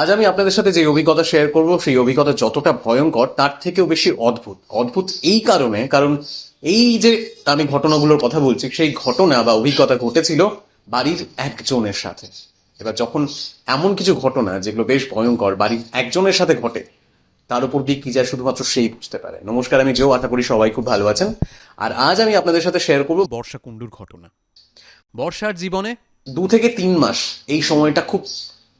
আজ আমি আপনাদের সাথে যে অভিজ্ঞতা শেয়ার করব সেই অভিজ্ঞতা যতটা ভয়ঙ্কর তার থেকেও বেশি অদ্ভুত। অদ্ভুত এই কারণ এই যে আমি ঘটনাগুলোর কথা বলছি সেই ঘটনা বা অভিজ্ঞতা ঘটেছিল বাড়ির একজনের সাথে। এবার যখন এমন কিছু ঘটনা যেগুলো বেশ ভয়ঙ্কর বাড়ির একজনের সাথে ঘটে, তার উপর দিয়ে কি যায় শুধুমাত্র সেই বুঝতে পারে। নমস্কার, আমি জো, আশা করি সবাই খুব ভালো আছেন। আর আজ আমি আপনাদের সাথে শেয়ার করব বর্ষা কুণ্ডুর ঘটনা। বর্ষার জীবনে 2 থেকে 3 মাস এই সময়টা খুব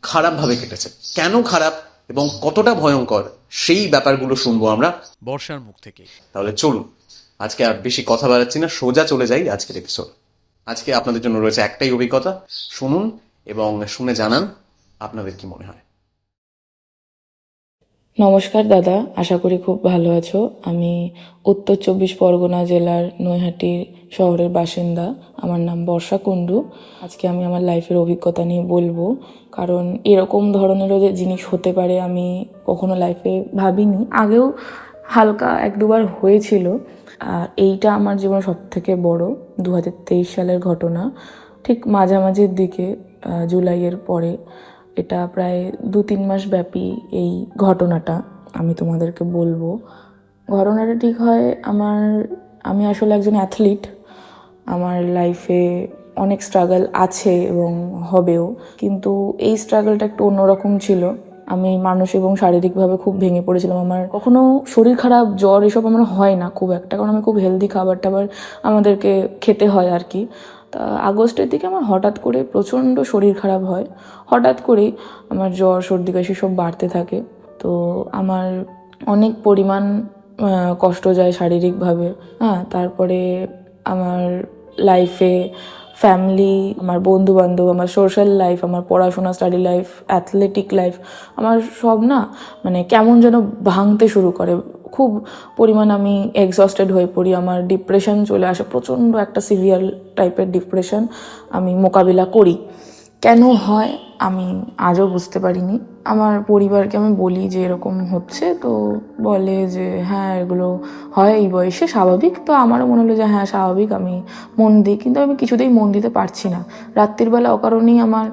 খারাপভাবে কেটেছে। কেন খারাপ এবং কতটা ভয়ঙ্কর সেই ব্যাপারগুলো শুনবো আমরা বর্ষার মুখ থেকে। তাহলে চলুন, আজকে আর বেশি কথা বাড়াচ্ছি না, সোজা চলে যাই আজকের এপিসোড। আজকে আপনাদের জন্য রয়েছে একটাই অভিজ্ঞতা, শুনুন এবং শুনে জানান আপনাদের কি মনে হয়। নমস্কার দাদা, আশা করি খুব ভালো আছো। আমি উত্তর 24 পরগনা জেলার নৈহাটি শহরের বাসিন্দা। আমার নাম বর্ষা কুণ্ডু। আজকে আমি আমার লাইফের অভিজ্ঞতা নিয়ে বলবো, কারণ এরকম ধরনেরও যে জিনিস হতে পারে আমি কখনো লাইফে ভাবিনি। আগেও হালকা 1-2বার হয়েছিল, আর এইটা আমার জীবনে সব থেকে বড়। 2023 সালের ঘটনা, ঠিক মাঝামাঝির দিকে, জুলাইয়ের পরে। এটা প্রায় 2-3 মাস ব্যাপী এই ঘটনাটা আমি তোমাদেরকে বলবো। ঘটনাটা ঠিক হয় আমি আসলে একজন অ্যাথলিট। আমার লাইফে অনেক স্ট্রাগল আছে এবং হবেও, কিন্তু এই স্ট্রাগলটা একটু অন্যরকম ছিল। আমি মানসিক এবং শারীরিকভাবে খুব ভেঙে পড়েছিলাম। আমার কখনো শরীর খারাপ, জ্বর এসব আমার হয় না খুব একটা, কারণ আমি খুব হেলদি খাবার টাবার আমাদেরকে খেতে হয় আর কি। তা আগস্টের দিকে আমার হঠাৎ করে প্রচণ্ড শরীর খারাপ হয়। হঠাৎ করেই আমার জ্বর, সর্দি, কাশি সব বাড়তে থাকে। তো আমার অনেক পরিমাণ কষ্ট যায় শারীরিকভাবে। তারপরে আমার লাইফে ফ্যামিলি, আমার বন্ধুবান্ধব, আমার সোশ্যাল লাইফ, আমার পড়াশোনা, স্টাডি লাইফ, অ্যাথলেটিক লাইফ, আমার সব না মানে কেমন যেন ভাঙতে শুরু করে। খুব পরিমাণ আমি এক্সস্টেড হয়ে পড়ি। আমার ডিপ্রেশন চলে আসে, প্রচণ্ড একটা সিভিয়ার টাইপের ডিপ্রেশন আমি মোকাবিলা করি। কেন হয় আমি আজও বুঝতে পারিনি। আমার পরিবারকে আমি বলি যে এরকম হচ্ছে, তো বলে যে হ্যাঁ এগুলো হয় এই বয়সে, স্বাভাবিক। তো আমারও মনে হলো যে হ্যাঁ স্বাভাবিক, আমি মন দিই, কিন্তু আমি কিছুতেই মন দিতে পারছি না। রাত্রিবেলা অকারণেই আমার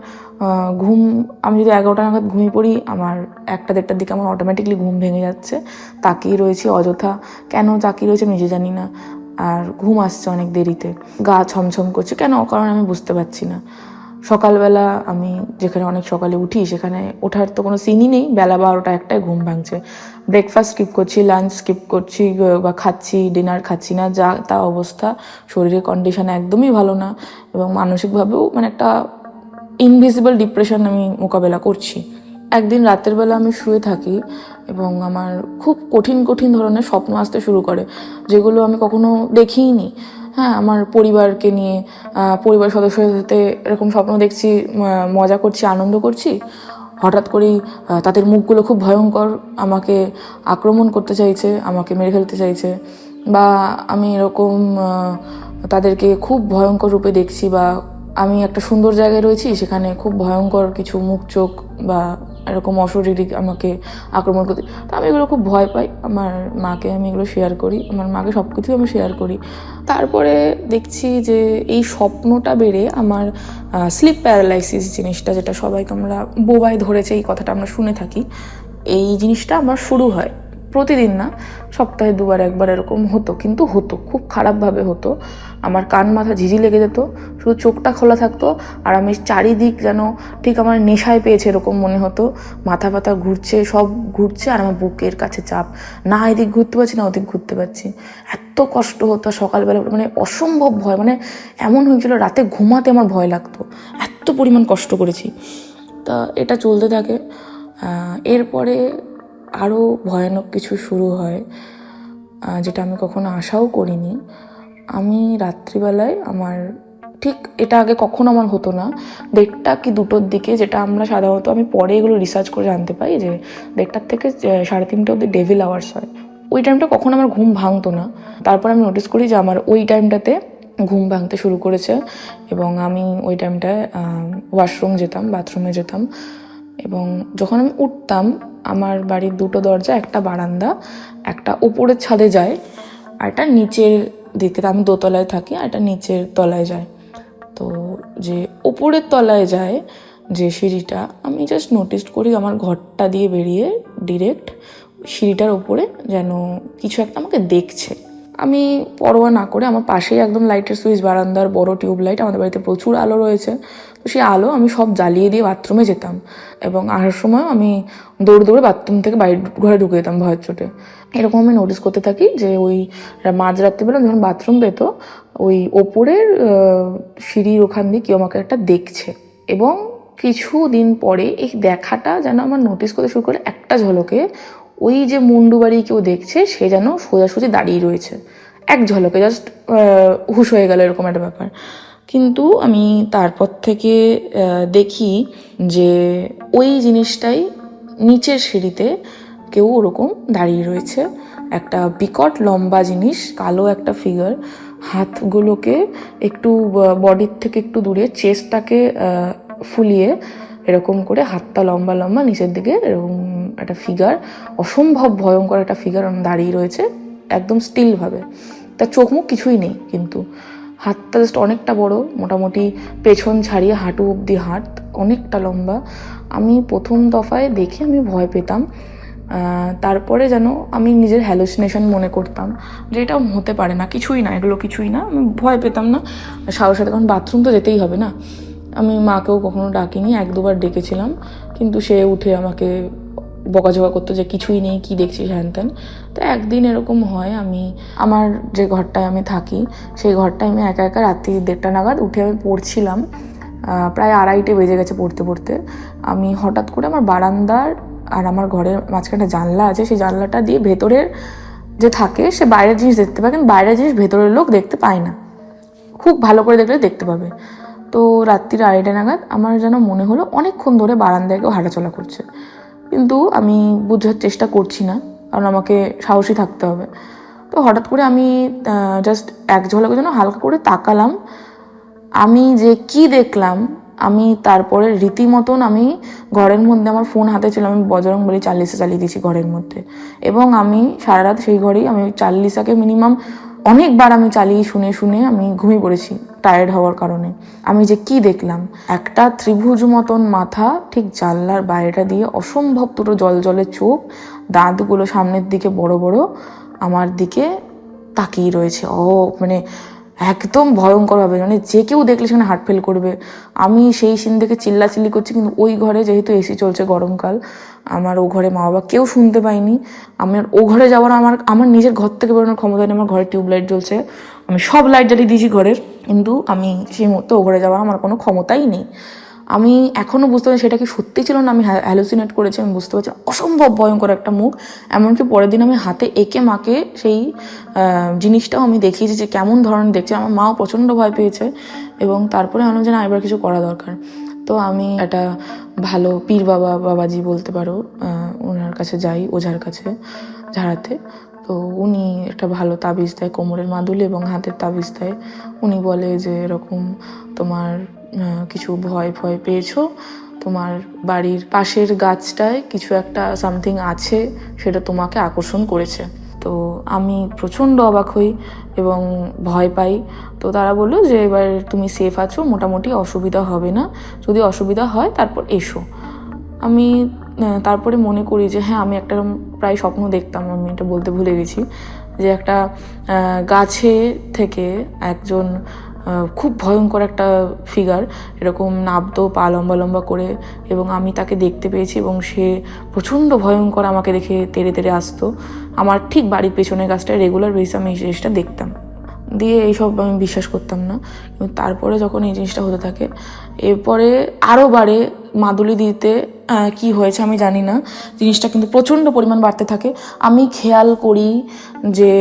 ঘুম, আমি যদি 11টা নাগাদ ঘুমিয়ে পড়ি, আমার 1টা-1:30টার দিকে আমার অটোমেটিকলি ঘুম ভেঙে যাচ্ছে। তাকিয়ে রয়েছি অযথা, কেন তাকিয়ে রয়েছে আমি নিজে জানি না। আর ঘুম আসছে অনেক দেরিতে, গা ছমছম করছে, কেন অকারণে আমি বুঝতে পারছি না। সকালবেলা আমি যেখানে অনেক সকালে উঠি, সেখানে ওঠার তো কোনো সিনই নেই। বেলা 12টা-1টায় ঘুম ভাঙছে। ব্রেকফাস্ট স্কিপ করছি, লাঞ্চ স্কিপ করছি, বা খাচ্ছি, ডিনার খাচ্ছি না, যা তা অবস্থা। শরীরের কন্ডিশন একদমই ভালো না, এবং মানসিকভাবেও মানে একটা ইনভিজিবল ডিপ্রেশন আমি মোকাবেলা করছি। একদিন রাতের বেলা আমি শুয়ে থাকি এবং আমার খুব কঠিন কঠিন ধরনের স্বপ্ন আসতে শুরু করে, যেগুলো আমি কখনো দেখিইনি। আমার পরিবারকে নিয়ে, পরিবার সদস্যদের সাথে এরকম স্বপ্ন দেখছি, মজা করছি, আনন্দ করছি। হঠাৎ করেই তাদের মুখগুলো খুব ভয়ঙ্কর, আমাকে আক্রমণ করতে চাইছে, আমাকে মেরে ফেলতে চাইছে। বা আমি এরকম তাদেরকে খুব ভয়ঙ্কর রূপে দেখছি, বা আমি একটা সুন্দর জায়গায় রয়েছি, সেখানে খুব ভয়ঙ্কর কিছু মুখ চোখ বা এরকম অশরীরিক আমাকে আক্রমণ করতে। তো আমি এগুলো খুব ভয় পাই। আমার মাকে আমি এগুলো শেয়ার করি, আমার মাকে সব কিছুই আমি শেয়ার করি। তারপরে দেখছি যে এই স্বপ্নটা বেড়ে আমার স্লিপ প্যারালাইসিস জিনিসটা, যেটা সবাইকে আমরা বোবায় ধরেছে, এই কথাটা আমরা শুনে থাকি, এই জিনিসটা আমার শুরু হয়। প্রতিদিন না, সপ্তাহে 2বার 1বার এরকম হতো, কিন্তু হতো খুব খারাপভাবে হতো। আমার কান মাথা ঝিঝি লেগে যেত, শুধু চোখটা খোলা থাকতো, আর আমি চারিদিক যেন ঠিক আমার নেশায় পেয়েছে এরকম মনে হতো। মাথা ব্যথা ঘুরছে, সব ঘুরছে, আর আমার বুকের কাছে চাপ, না এদিক ঘুরতে পারছি না ওদিক ঘুরতে পারছি। এত কষ্ট হতো সকালবেলা, মানে অসম্ভব ভয়, মানে এমন হয়েছিল রাতে ঘুমাতে আমার ভয় লাগতো, এত পরিমাণ কষ্ট করেছি। তা এটা চলতে থাকে। এরপরে আরও ভয়ানক কিছু শুরু হয়, যেটা আমি কখনো আশাও করিনি। আমি রাত্রিবেলায় আমার ঠিক, এটা আগে কখনো আমার হতো না, 1:30 কি 2টোর দিকে, যেটা আমরা সাধারণত, আমি পরে এগুলো রিসার্চ করে জানতে পাই যে 1:30 থেকে 3:30 অবধি ডেভিল আওয়ার্স হয়। ওই টাইমটা কখনো আমার ঘুম ভাঙতো না। তারপর আমি নোটিস করি যে আমার ওই টাইমটাতে ঘুম ভাঙতে শুরু করেছে, এবং আমি ওই টাইমটায় ওয়াশরুম যেতাম, বাথরুমে যেতাম। এবং যখন আমি উঠতাম, আমার বাড়ির 2টো দরজা, একটা বারান্দা, একটা উপরের ছাদে যায়, আর একটা নিচের দিকে, আমি দোতলায় থাকি, আর একটা নিচের তলায় যায়। তো যে উপরের তলায় যায়, যে সিঁড়িটা, আমি জাস্ট নোটিস করি আমার ঘরটা দিয়ে বেরিয়ে ডিরেক্ট সিঁড়িটার ওপরে যেন কিছু একটা আমাকে দেখছে। আমি পরোয়া না করে আমার পাশেই একদম লাইটের সুইচ, বারান্দার বড় টিউবলাইট, আমাদের বাড়িতে প্রচুর আলো রয়েছে, তো সেই আলো আমি সব জ্বালিয়ে দিয়ে বাথরুমে যেতাম এবং আসার সময় আমি দৌড়ে দৌড়ে বাথরুম থেকে বাইরে ঘরে ঢুকে যেতাম ভয়ের চোটে। এরকম আমি নোটিস করতে থাকি যে ওই মাঝরাত্রিবেলা যখন বাথরুম পেত, ওই ওপরের সিঁড়ির ওখান দিয়ে কেউ আমাকে একটা দেখছে। এবং কিছু দিন পরে এই দেখাটা যেন আমার নোটিস করতে শুরু করে একটা ঝলকে ওই যে মুন্ডু বাড়ি কেউ দেখছে সে যেন সোজাসুজি দাঁড়িয়ে রয়েছে, এক ঝলকে জাস্ট হুশ হয়ে গেল এরকম একটা ব্যাপার। কিন্তু আমি তারপর থেকে দেখি যে ওই জিনিসটাই নিচের সিঁড়িতে কেউ ওরকম দাঁড়িয়ে রয়েছে, একটা বিকট লম্বা জিনিস, কালো একটা ফিগার, হাতগুলোকে একটু বডির থেকে একটু দূরে, চেস্টটাকে ফুলিয়ে এরকম করে হাতটা লম্বা লম্বা নিচের দিকে, এরকম একটা ফিগার, অসম্ভব ভয়ঙ্কর একটা ফিগার দাঁড়িয়ে রয়েছে একদম স্টিলভাবে। তার চোখ মুখ কিছুই নেই, কিন্তু হাতটা জাস্ট অনেকটা বড়, মোটামুটি পেছন ছাড়িয়ে হাঁটু অবধি হাত, অনেকটা লম্বা। আমি প্রথম দফায় দেখে আমি ভয় পেতাম, তারপরে যেন আমি নিজের হ্যালুসিনেশন মনে করতাম যে এটা হতে পারে না, কিছুই না, এগুলো কিছুই না। আমি ভয় পেতাম না সাথে সাথে, কারণ বাথরুম তো যেতেই হবে না। আমি মাকেও কখনো ডাকিনি, এক দুবার ডেকেছিলাম, কিন্তু সে উঠে আমাকে বকাঝকা করতো যে কিছুই নেই, কি দেখছিস হ্যান ত্যান। তো একদিন এরকম হয়, আমি আমার যে ঘরটায় আমি থাকি সেই ঘরটায় আমি একা একা রাত্রি 1:30 নাগাদ উঠে আমি পড়ছিলাম, প্রায় 2:30 বেজে গেছে পড়তে পড়তে। আমি হঠাৎ করে আমার বারান্দার আর আমার ঘরের মাঝখানে জানলা আছে, সেই জানলাটা দিয়ে ভেতরের যে থাকে সে বাইরের জিনিস দেখতে পায়, কিন্তু বাইরের জিনিস ভেতরের লোক দেখতে পায় না, খুব ভালো করে দেখলে দেখতে পাবে। তো রাত্রির 2:30 নাগাদ আমার যেন মনে হলো অনেকক্ষণ ধরে বারান্দায় কেউ হাঁটাচলা করছে, কিন্তু আমি বোঝার চেষ্টা করছি না, কারণ আমাকে সাহসী থাকতে হবে। তো হঠাৎ করে আমি জাস্ট এক ঝলকের জন্য হালকা করে তাকালাম, আমি যে কি দেখলাম, আমি তারপরে রীতিমতন আমি ঘরের মধ্যে, আমার ফোন হাতে ছিল, আমি বজরংবলী 40 চালিয়ে দিয়েছি ঘরের মধ্যে, এবং আমি সারা রাত সেই ঘরেই আমি 40 মিনিমাম অনেকবার আমি চালিয়ে শুনে শুনে আমি ঘুমিয়ে পড়েছি টায়ার্ড হওয়ার কারণে। আমি যে কি দেখলাম, একটা ত্রিভুজ মতন মাথা ঠিক জানলার বাইরেটা দিয়ে, অসম্ভব দুটো জল জলের চোখ, দাঁতগুলো সামনের দিকে বড় বড়, আমার দিকে তাকিয়ে রয়েছে। মানে একদম ভয়ঙ্কর হবে, মানে যে কেউ দেখলে সেখানে হার্ট ফেল করবে। আমি সেই সিন দেখে চিল্লাচিল্লি করছি, কিন্তু ওই ঘরে যেহেতু এসি চলছে, গরমকাল, আমার ও ঘরে মা বাবা কেউ শুনতে পাইনি। আমার ও ঘরে যাওয়ার আমার নিজের ঘর থেকে বেরোনোর ক্ষমতা নেই। আমার ঘরে টিউবলাইট জ্বলছে, আমি সব লাইট জ্বালিয়ে দিয়েছি ঘরের, কিন্তু আমি সেই মুহূর্তে ও ঘরে যাওয়ার আমার কোনো ক্ষমতাই নেই। আমি এখনও বুঝতে পারছি সেটা কি সত্যি ছিল না আমি হ্যালুসিনেট করেছি। আমি বুঝতে পারছি অসম্ভব ভয়ঙ্কর একটা মুখ। এমনকি পরের দিন আমি হাতে এঁকে মাকে সেই জিনিসটাও আমি দেখিয়েছি যে কেমন ধরনের দেখছি। আমার মাও প্রচণ্ড ভয় পেয়েছে, এবং তারপরে আমি যেন এবার কিছু করা দরকার। তো আমি একটা ভালো পীর বাবাজি বলতে পারো, ওনার কাছে যাই, ওঝার কাছে ঝাড়াতে। তো উনি একটা ভালো তাবিজ দেয়, কোমরের মাদুলি এবং হাতের তাবিজ দেয়। উনি বলে যে এরকম তোমার কিছু ভয় পেয়েছো, তোমার বাড়ির পাশের গাছটায় কিছু একটা সামথিং আছে, সেটা তোমাকে আকর্ষণ করেছে। তো আমি প্রচণ্ড অবাক হই এবং ভয় পাই। তো তারা বললো যে এবার তুমি সেফ আছো, মোটামুটি অসুবিধা হবে না, যদি অসুবিধা হয় তারপর এসো। আমি তারপরে মনে করি যে হ্যাঁ, আমি একটা প্রায় স্বপ্ন দেখতাম, আমি এটা বলতে ভুলে গেছি, যে একটা গাছে থেকে একজন খুব ভয়ঙ্কর একটা ফিগার এরকম নাবতো পা লম্বা লম্বা করে, এবং আমি তাকে দেখতে পেয়েছি, এবং সে প্রচণ্ড ভয়ঙ্কর আমাকে দেখে তেড়ে তেড়ে আসতো। আমার ঠিক বাড়ির পেছনের গাছটায় রেগুলার বেসিসে আমি এই জিনিসটা দেখতাম। দিয়ে এইসব আমি বিশ্বাস করতাম না, কিন্তু তারপরে যখন এই জিনিসটা হতে থাকে, এরপরে আরও বাড়ে। মাদুলি দিতে কি হয়েছে আমি জানি না, জিনিসটা কিন্তু প্রচণ্ড পরিমাণ বাড়তে থাকে। আমি খেয়াল করি যে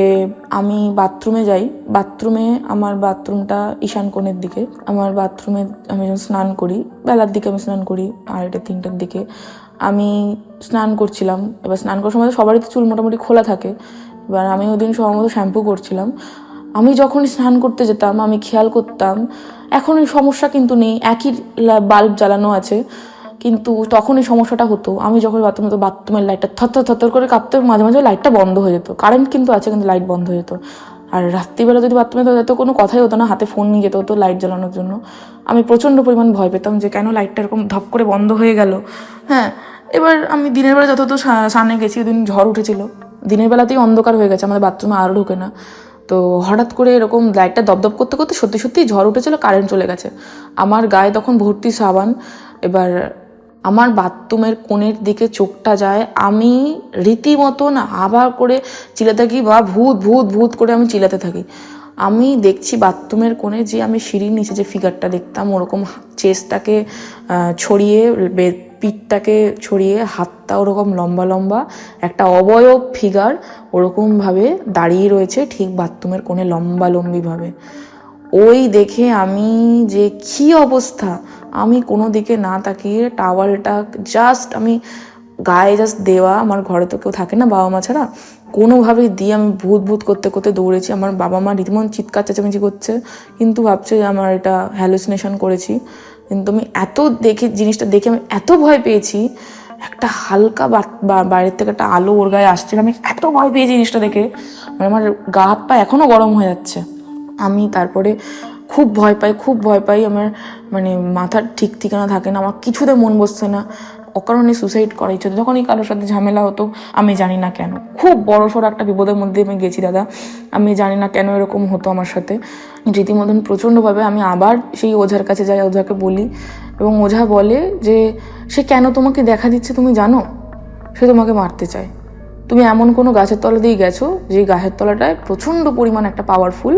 আমি বাথরুমে যাই, বাথরুমে, আমার বাথরুমটা ঈশান কোণের দিকে, আমার বাথরুমে আমি যখন স্নান করি, বেলার দিকে আমি স্নান করি, 2:30-3টার দিকে আমি স্নান করছিলাম। এবার স্নান করার সময় সবারই তো চুল মোটামুটি খোলা থাকে, এবার আমি ওই দিন সম্ভবত শ্যাম্পু করছিলাম। আমি যখন স্নান করতে যেতাম আমি খেয়াল করতাম, এখন এই সমস্যা কিন্তু নেই, একই বাল্ব জ্বালানো আছে, কিন্তু তখন এই সমস্যাটা হতো। আমি যখন বাথরুমের লাইটটা থর থর করে কাঁপতে, মাঝে মাঝে লাইটটা বন্ধ হয়ে যেত, কারেন্ট কিন্তু আছে কিন্তু লাইট বন্ধ হয়ে যেত। আর রাত্রিবেলা যদি বাথরুমে তো কোনো কথাই হতো না, হাতে ফোন নিয়ে যেতে হতো লাইট জ্বালানোর জন্য। আমি প্রচণ্ড পরিমাণ ভয় পেতাম যে কেন লাইটটা এরকম ধপ করে বন্ধ হয়ে গেল। হ্যাঁ, এবার আমি দিনের বেলা যত সামনে গেছি, ওদিন ঝড় উঠেছিল, দিনের বেলাতেই অন্ধকার হয়ে গেছে, আমাদের বাথরুমে আলো ঢোকে না। তো হঠাৎ করে এরকম লাইটটা দপদপ করতে করতে সত্যি সত্যিই ঝড় উঠেছিল, কারেন্ট চলে গেছে। আমার গায়ে তখন ভর্তি সাবান। এবার আমার বাথরুমের কোণের দিকে চোখটা যায়, আমি রীতিমতন আবার করে চিল্লাতে থাকি, বা ভূত ভূত ভূত করে আমি চিল্লাতে থাকি। আমি দেখছি বাথরুমের কোণে যে আমি সিঁড়ির নিচে যে ফিগারটা দেখতাম, ওরকম চেস্টটাকে ছড়িয়ে, পিঠটাকে ছড়িয়ে, হাতটা ওরকম লম্বা লম্বা একটা অবয়ব ফিগার ওরকমভাবে দাঁড়িয়ে রয়েছে ঠিক বাথরুমের কোণে লম্বালম্বিভাবে। ওই দেখে আমি যে কী অবস্থা, আমি কোনো দিকে না তাকিয়ে টাওয়ালটা জাস্ট আমি গায়ে জাস্ট দেওয়া, আমার ঘরে তো কেউ থাকে না বাবা মা ছাড়া, কোনোভাবেই দিয়ে আমি ভূত ভূত করতে করতে দৌড়েছি। আমার বাবা মা রীতিমন চিৎকার চেঁচামেচি করছে, কিন্তু ভাবছে যে আমার এটা হ্যালুসিনেশন করেছি। কিন্তু আমি জিনিসটা দেখে আমি এত ভয় পেয়েছি, একটা হালকা বাইরের থেকে একটা আলো ওর গায়ে আসছিল, আমি এত ভয় পেয়েছি জিনিসটা দেখে, মানে আমার গা হাত পা এখনও গরম হয়ে যাচ্ছে। আমি তারপরে খুব ভয় পাই, আমার মানে মাথার ঠিক ঠিকানা থাকে না, আমার কিছুতে মন বসছে না, অকারণে সুসাইড করা ইচ্ছে। যখনই কারোর সাথে ঝামেলা হতো, আমি জানি না কেন, খুব বড়সড় একটা বিপদের মধ্যে আমি গেছি দাদা, আমি জানি না কেন এরকম হতো আমার সাথে। রীতিমতন প্রচণ্ডভাবে আমি আবার সেই ওঝার কাছে যাই, ওঝাকে বলি, এবং ওঝা বলে যে সে কেন তোমাকে দেখা দিচ্ছে তুমি জানো, সে তোমাকে মারতে চায়। তুমি এমন কোনো গাছের তলা দিয়ে গেছো যে গাছের তলাটায় প্রচণ্ড পরিমাণ একটা পাওয়ারফুল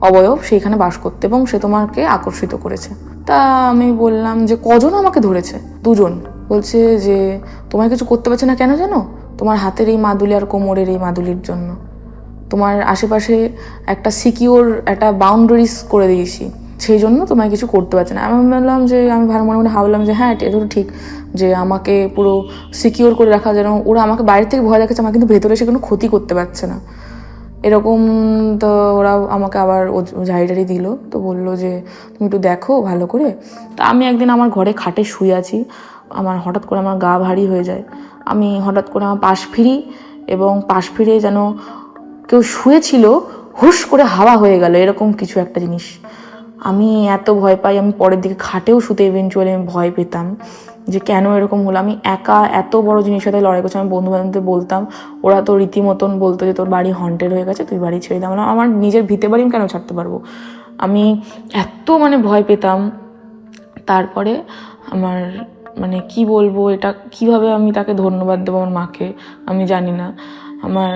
অবয়ব সেইখানে বাস করতে, এবং সে তোমাকে আকর্ষিত করেছে। তা আমি বললাম যে কজন আমাকে ধরেছে? 2 জন। বলছে যে তোমার কিছু করতে পারছে না কেন জানো? তোমার হাতের এই মাদুলি আর কোমরের এই মাদুলির জন্য। তোমার আশেপাশে একটা সিকিওর একটা বাউন্ডারিজ করে দিয়েছি, সেই জন্য তোমায় কিছু করতে পারছে না। আমি বললাম যে, আমি ভালো মনে মনে ভাবলাম যে হ্যাঁ, এটা তো ঠিক যে আমাকে পুরো সিকিওর করে রাখা, যেন ওরা আমাকে বাইরে থেকে ভয় দেখাচ্ছে, আমার কিন্তু ভেতরে এসে কোনো ক্ষতি করতে পারছে না এরকম। তো ওরা আমাকে আবার ঝাড়ি দিল, তো বললো যে তুমি একটু দেখো ভালো করে। তা আমি একদিন আমার ঘরে খাটে শুয়ে আছি, আমার হঠাৎ করে আমার গা ভারী হয়ে যায়, আমি হঠাৎ করে আমার পাশ ফিরি, এবং পাশ ফিরে যেন কেউ শুয়েছিল, হুশ করে হাওয়া হয়ে গেল, এরকম কিছু একটা জিনিস। আমি এত ভয় পাই, আমি পরের দিকে খাটেও শুতে ইভেনচুয়ালি আমি ভয় পেতাম যে কেন এরকম হলো। আমি একা এত বড় জিনিসের সাথে লড়াই করছি, আমি বন্ধু বান্ধবদের বলতাম, ওরা তো রীতিমতন বলতো যে তোর বাড়ি হন্টেড হয়ে গেছে, তুই বাড়ি ছেড়ে দাও। আমার নিজের ভিটে বাড়ি আমি কেন ছাড়তে পারবো? আমি এত ভয় পেতাম। তারপরে আমার মানে কি বলবো, এটা কিভাবে আমি তাকে ধন্যবাদ দেবো আমার মাকে আমি জানি না। আমার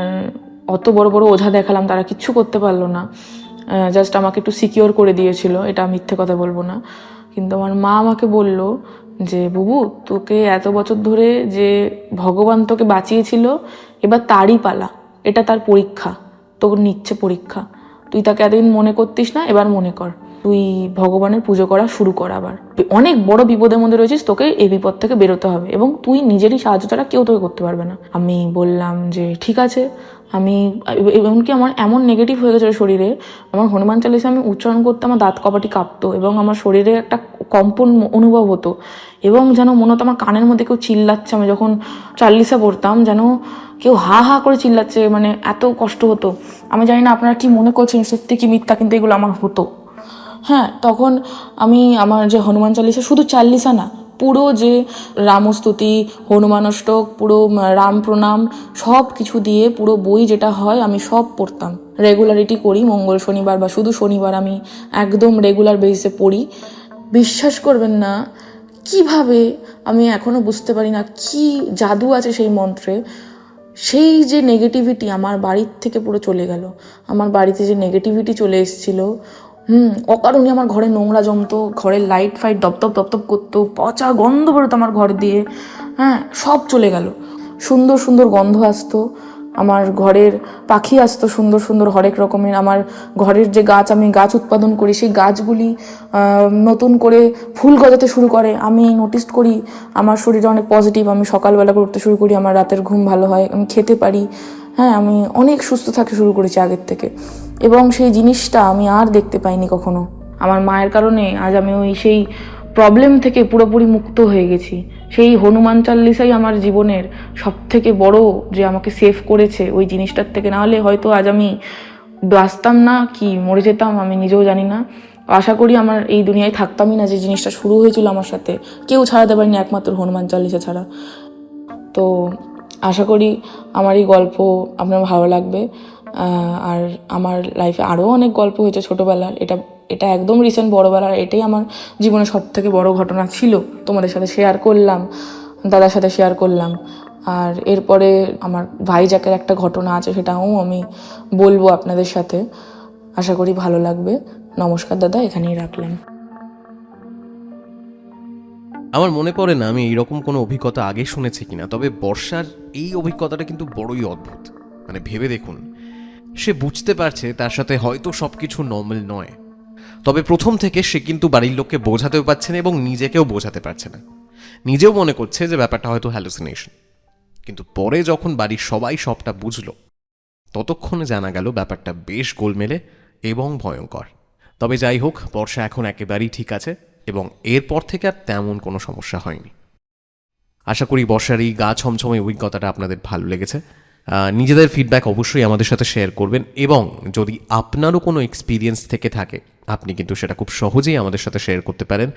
অত বড় বড় ওঝা দেখালাম, তারা কিচ্ছু করতে পারলো না, জাস্ট আমাকে একটু সিকিওর করে দিয়েছিল, এটা মিথ্যে কথা বলবো না। কিন্তু আমার মা আমাকে বলল যে বুবু, তোকে এত বছর ধরে যে ভগবান তোকে বাঁচিয়েছিল, এবার তারই পালা, এটা তার পরীক্ষা, তোর নিচ্ছে পরীক্ষা। তুই তাকে এতদিন মনে করতিস না, এবার মনে কর, তুই ভগবানের পুজো করা শুরু কর। আবার অনেক বড় বিপদের মধ্যে রয়েছিস, তোকে এই বিপদ থেকে বেরোতে হবে, এবং তুই নিজেরই সাহায্য ছাড়া কেউ তোকে করতে পারবে না। আমি বললাম যে ঠিক আছে। আমি এমনকি আমার এমন নেগেটিভ হয়ে গেছিলো শরীরে, আমার হনুমান চালিসা আমি উচ্চারণ করতে আমার দাঁত কপাটি কাঁপতো, এবং আমার শরীরে একটা কম্পন অনুভব হতো, এবং যেন মনে হতো আমার কানের মধ্যে কেউ চিল্লাচ্ছে। আমি যখন চাল্লিশা পড়তাম, যেন কেউ হা হা করে চিল্লাচ্ছে, মানে এত কষ্ট হতো। আমি জানি না আপনারা কি মনে করছেন, সত্যি কি মিথ্যা, কিন্তু এগুলো আমার হতো। হ্যাঁ, তখন আমি আমার যে হনুমান চালিসা, শুধু চাল্লিশা না, পুরো যে রামস্তুতি, হনুমানষ্টক, পুরো রাম প্রণাম, সব কিছু দিয়ে পুরো বই যেটা হয় আমি সব পড়তাম, রেগুলারিটি করি। মঙ্গল শনিবার বা শুধু শনিবার আমি একদম রেগুলার বেসিসে পড়ি। বিশ্বাস করবেন না, কিভাবে আমি এখনও বুঝতে পারি না কি জাদু আছে সেই মন্ত্রে। সেই যে নেগেটিভিটি আমার বাড়ির থেকে পুরো চলে গেল, আমার বাড়িতে যে নেগেটিভিটি চলে এসেছিলো, অকারণে আমার ঘরে নোংরা জমতো, ঘরের লাইট ফাইট দপদপ দপদপ করতো, পচা গন্ধ বেরোতো আমার ঘর দিয়ে, হ্যাঁ, সব চলে গেল। সুন্দর সুন্দর গন্ধ আসতো, আমার ঘরের পাখি আসতো সুন্দর সুন্দর হরেক রকমের। আমার ঘরের যে আমি গাছ উৎপাদন করি, সেই গাছগুলি নতুন করে ফুল গজাতে শুরু করে। আমি নোটিস করি আমার শরীরে অনেক পজিটিভ, আমি সকালবেলা করতে শুরু করি, আমার রাতের ঘুম ভালো হয়, আমি খেতে পারি, হ্যাঁ, আমি অনেক সুস্থ থাকতে শুরু করেছি আগের থেকে। এবং সেই জিনিসটা আমি আর দেখতে পাইনি কখনো। আমার মায়ের কারণে আজ আমি সেই প্রবলেম থেকে পুরোপুরি মুক্ত হয়ে গেছি। সেই হনুমান চাল্লিশাই আমার জীবনের সব থেকে বড় যে আমাকে সেভ করেছে ওই জিনিসটার থেকে, নাহলে হয়তো আজ আমি বাঁচতাম না কি মরে যেতাম আমি নিজেও জানি না। আশা করি আমার এই দুনিয়ায় থাকতামই না, যে জিনিসটা শুরু হয়েছিল আমার সাথে কেউ ছাড়াতে পারেনি একমাত্র হনুমান চালিসা ছাড়া। তো আশা করি আমার এই গল্প আপনার ভালো লাগবে। আর আমার লাইফে আরও অনেক গল্প হয়েছে ছোটোবেলার, এটা একদম রিসেন্ট বড়োবেলার, এটাই আমার জীবনের সব থেকে বড়ো ঘটনা ছিল, তোমাদের সাথে শেয়ার করলাম, দাদার সাথে শেয়ার করলাম। আর এরপরে আমার ভাইজাকের একটা ঘটনা আছে, সেটাও আমি বলবো আপনাদের সাথে, আশা করি ভালো লাগবে। নমস্কার দাদা, এখানেই রাখলাম। আমার মনে পড়ে না আমি এইরকম কোনো অভিজ্ঞতা আগে শুনেছি কিনা, তবে বর্ষার এই অভিজ্ঞতাটা কিন্তু বড়ই অদ্ভুত। মানে ভেবে দেখুন, সে বুঝতে পারছে তার সাথে হয়তো সবকিছু নর্মাল নয়, তবে প্রথম থেকে সে কিন্তু বাড়ির লোককে বোঝাতেও পারছে না এবং নিজেকেও বোঝাতে পারছে না। নিজেও মনে করছে যে ব্যাপারটা হয়তো হ্যালুসিনেশন, কিন্তু পরে যখন বাড়ির সবাই সবটা বুঝলো ততক্ষণে জানা গেল ব্যাপারটা বেশ গোলমেলে এবং ভয়ঙ্কর। তবে যাই হোক, বর্ষা এখন একেবারেই ঠিক আছে এবং এরপর থেকে আর তেমন কোনো সমস্যা হয়নি। আশা করি বর্ষার এই গা ছমছমে অভিজ্ঞতাটা আপনাদের ভালো লেগেছে। নিজেদের ফিডব্যাক অবশ্যই আমাদের সাথে শেয়ার করবেন, এবং যদি আপনারও কোনো এক্সপিরিয়েন্স থেকে থাকে আপনি কিন্তু সেটা খুব সহজেই আমাদের সাথে শেয়ার করতে পারেন।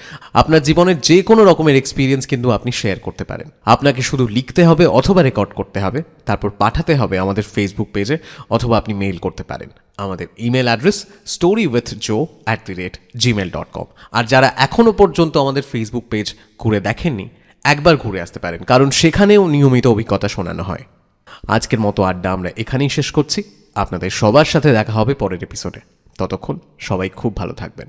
আপনার জীবনের যে কোনো রকমের এক্সপিরিয়েন্স কিন্তু আপনি শেয়ার করতে পারেন। আপনাকে শুধু লিখতে হবে অথবা রেকর্ড করতে হবে, তারপর পাঠাতে হবে আমাদের ফেসবুক পেজে, অথবা আপনি মেইল করতে পারেন। আমাদের ইমেল অ্যাড্রেস storywithjoe@gmail.com। আর যারা এখনও পর্যন্ত আমাদের ফেসবুক পেজ ঘুরে দেখেননি, একবার ঘুরে আসতে পারেন, কারণ সেখানেও নিয়মিত অভিজ্ঞতা শোনানো হয়। আজকের মতো আড্ডা আমরা এখানেই শেষ করছি। আপনাদের সবার সাথে দেখা হবে পরের এপিসোডে। ততক্ষণ সবাই খুব ভালো থাকবেন।